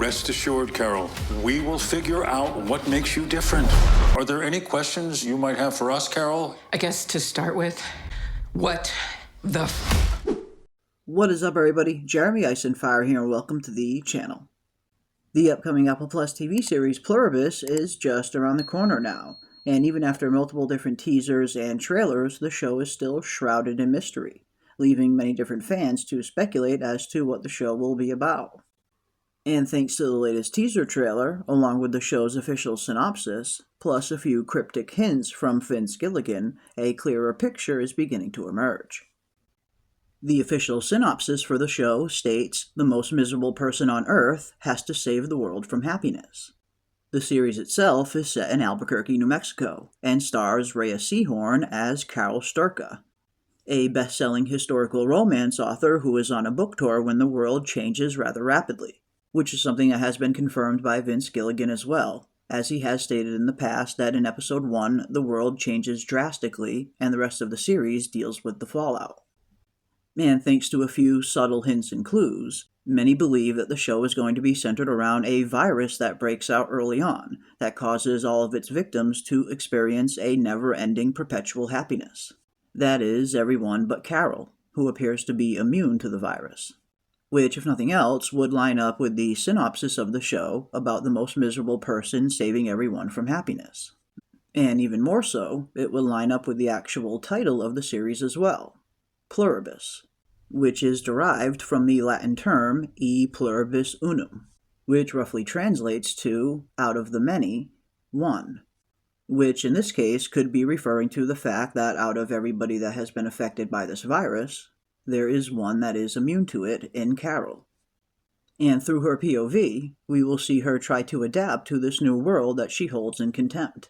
Rest assured, Carol, we will figure out what makes you different. Are there any questions you might have for us, Carol? I guess to start with, what the What is up, everybody? Jeremy Eisenfire here, and welcome to the channel. The upcoming Apple Plus TV series Pluribus is just around the corner now, and even after multiple different teasers and trailers, the show is still shrouded in mystery, leaving many different fans to speculate as to what the show will be about. And thanks to the latest teaser trailer, along with the show's official synopsis, plus a few cryptic hints from Vince Gilligan, a clearer picture is beginning to emerge. The official synopsis for the show states, the most miserable person on Earth has to save the world from happiness. The series itself is set in Albuquerque, New Mexico, and stars Rhea Seehorn as Carol Sturka, a best-selling historical romance author who is on a book tour when the world changes rather rapidly, which is something that has been confirmed by Vince Gilligan as well, as he has stated in the past that in Episode 1, the world changes drastically, and the rest of the series deals with the fallout. And thanks to a few subtle hints and clues, many believe that the show is going to be centered around a virus that breaks out early on, that causes all of its victims to experience a never-ending perpetual happiness. That is, everyone but Carol, who appears to be immune to the virus. Which, if nothing else, would line up with the synopsis of the show about the most miserable person saving everyone from happiness. And even more so, it would line up with the actual title of the series as well, Pluribus, which is derived from the Latin term e pluribus unum, which roughly translates to, out of the many, one, which in this case could be referring to the fact that out of everybody that has been affected by this virus, there is one that is immune to it in Carol. And through her POV, we will see her try to adapt to this new world that she holds in contempt.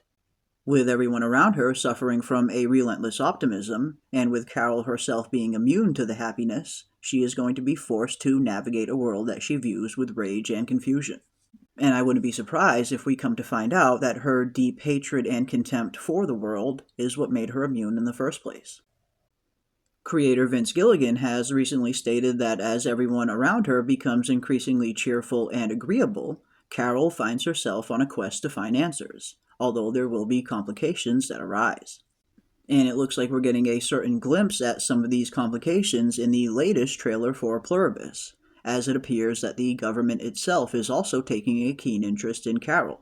With everyone around her suffering from a relentless optimism, and with Carol herself being immune to the happiness, she is going to be forced to navigate a world that she views with rage and confusion. And I wouldn't be surprised if we come to find out that her deep hatred and contempt for the world is what made her immune in the first place. Creator Vince Gilligan has recently stated that as everyone around her becomes increasingly cheerful and agreeable, Carol finds herself on a quest to find answers, although there will be complications that arise. And it looks like we're getting a certain glimpse at some of these complications in the latest trailer for Pluribus, as it appears that the government itself is also taking a keen interest in Carol,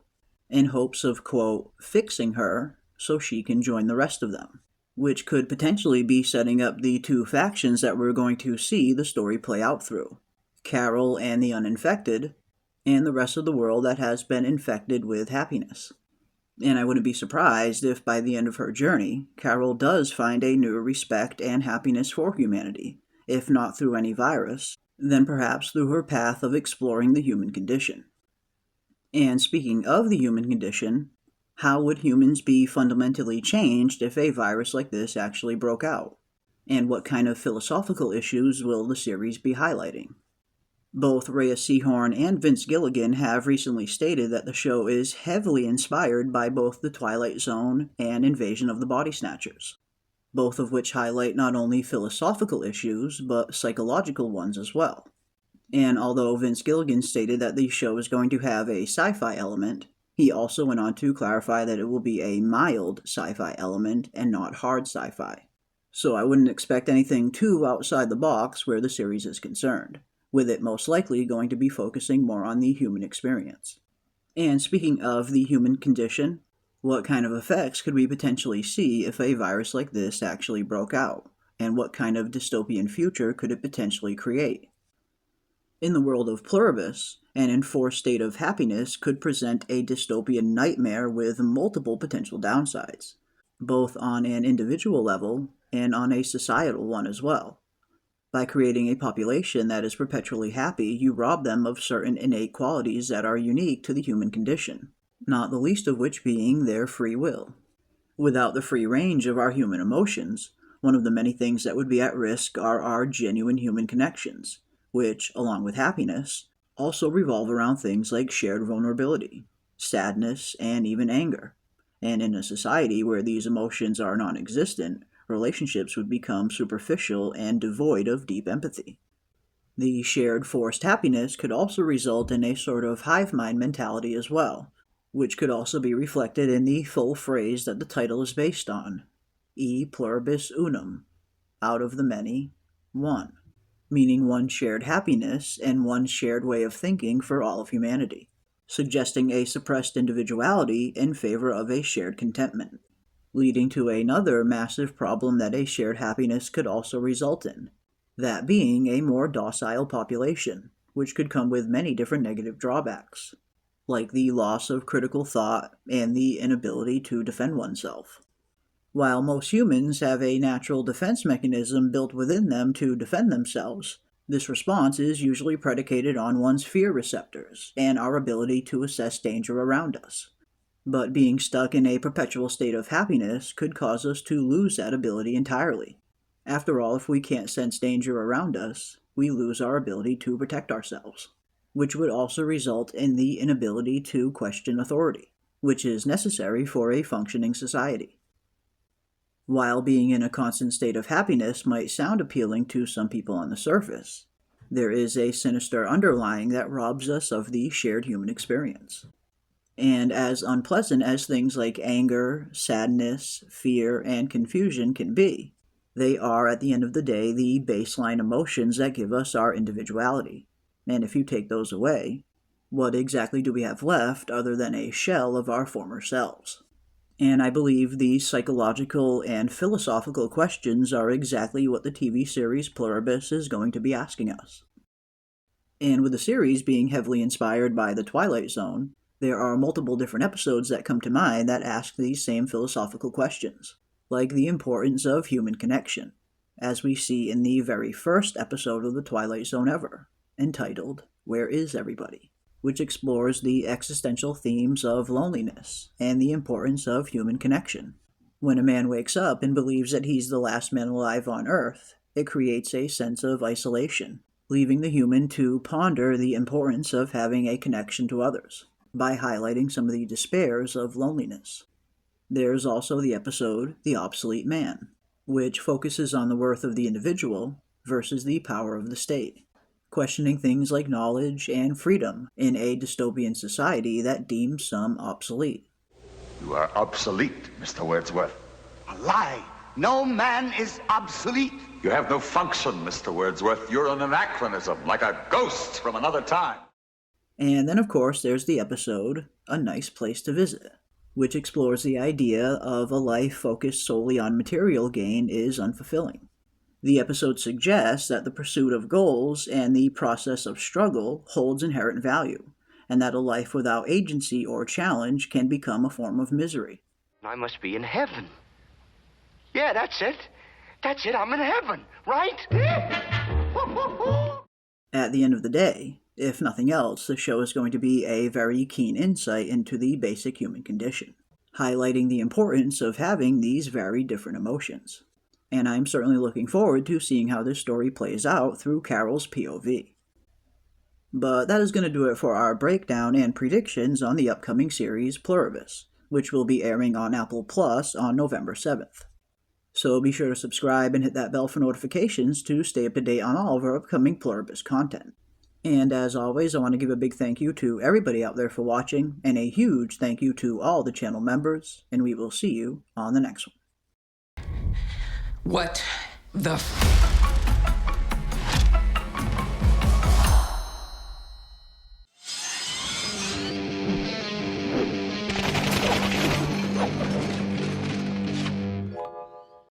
in hopes of, quote, fixing her so she can join the rest of them, which could potentially be setting up the two factions that we're going to see the story play out through, Carol and the uninfected, and the rest of the world that has been infected with happiness. And I wouldn't be surprised if by the end of her journey, Carol does find a new respect and happiness for humanity, if not through any virus, then perhaps through her path of exploring the human condition. And speaking of the human condition, how would humans be fundamentally changed if a virus like this actually broke out? And what kind of philosophical issues will the series be highlighting? Both Rhea Seehorn and Vince Gilligan have recently stated that the show is heavily inspired by both the Twilight Zone and Invasion of the Body Snatchers, both of which highlight not only philosophical issues, but psychological ones as well. And although Vince Gilligan stated that the show is going to have a sci-fi element, he also went on to clarify that it will be a mild sci-fi element and not hard sci-fi. So I wouldn't expect anything too outside the box where the series is concerned, with it most likely going to be focusing more on the human experience. And speaking of the human condition, what kind of effects could we potentially see if a virus like this actually broke out? And what kind of dystopian future could it potentially create? In the world of Pluribus, an enforced state of happiness could present a dystopian nightmare with multiple potential downsides, both on an individual level and on a societal one as well. By creating a population that is perpetually happy, you rob them of certain innate qualities that are unique to the human condition, not the least of which being their free will. Without the free range of our human emotions, one of the many things that would be at risk are our genuine human connections, which, along with happiness, also revolve around things like shared vulnerability, sadness, and even anger. And in a society where these emotions are non-existent, relationships would become superficial and devoid of deep empathy. The shared forced happiness could also result in a sort of hive mind mentality as well, which could also be reflected in the full phrase that the title is based on, e pluribus unum, out of the many, one, meaning one shared happiness and one shared way of thinking for all of humanity, suggesting a suppressed individuality in favor of a shared contentment, leading to another massive problem that a shared happiness could also result in, that being a more docile population, which could come with many different negative drawbacks, like the loss of critical thought and the inability to defend oneself. While most humans have a natural defense mechanism built within them to defend themselves, this response is usually predicated on one's fear receptors and our ability to assess danger around us. But being stuck in a perpetual state of happiness could cause us to lose that ability entirely. After all, if we can't sense danger around us, we lose our ability to protect ourselves, which would also result in the inability to question authority, which is necessary for a functioning society. While being in a constant state of happiness might sound appealing to some people on the surface, there is a sinister underlying that robs us of the shared human experience. And as unpleasant as things like anger, sadness, fear, and confusion can be, they are, at the end of the day, the baseline emotions that give us our individuality. And if you take those away, what exactly do we have left other than a shell of our former selves? And I believe these psychological and philosophical questions are exactly what the TV series Pluribus is going to be asking us. And with the series being heavily inspired by the Twilight Zone, there are multiple different episodes that come to mind that ask these same philosophical questions, like the importance of human connection, as we see in the very first episode of the Twilight Zone ever, entitled, Where Is Everybody?, which explores the existential themes of loneliness and the importance of human connection. When a man wakes up and believes that he's the last man alive on Earth, it creates a sense of isolation, leaving the human to ponder the importance of having a connection to others, by highlighting some of the despairs of loneliness. There's also the episode, The Obsolete Man, which focuses on the worth of the individual versus the power of the state, questioning things like knowledge and freedom in a dystopian society that deems some obsolete. You are obsolete, Mr. Wordsworth. A lie. No man is obsolete. You have no function, Mr. Wordsworth. You're an anachronism, like a ghost from another time. And then, of course, there's the episode, A Nice Place to Visit, which explores the idea of a life focused solely on material gain is unfulfilling. The episode suggests that the pursuit of goals and the process of struggle holds inherent value, and that a life without agency or challenge can become a form of misery. I must be in heaven. Yeah, that's it. That's it, I'm in heaven, right? At the end of the day, if nothing else, the show is going to be a very keen insight into the basic human condition, highlighting the importance of having these very different emotions. And I'm certainly looking forward to seeing how this story plays out through Carol's POV. But that is going to do it for our breakdown and predictions on the upcoming series Pluribus, which will be airing on Apple Plus on November 7th. So be sure to subscribe and hit that bell for notifications to stay up to date on all of our upcoming Pluribus content. And as always, I want to give a big thank you to everybody out there for watching, and a huge thank you to all the channel members, and we will see you on the next one. What the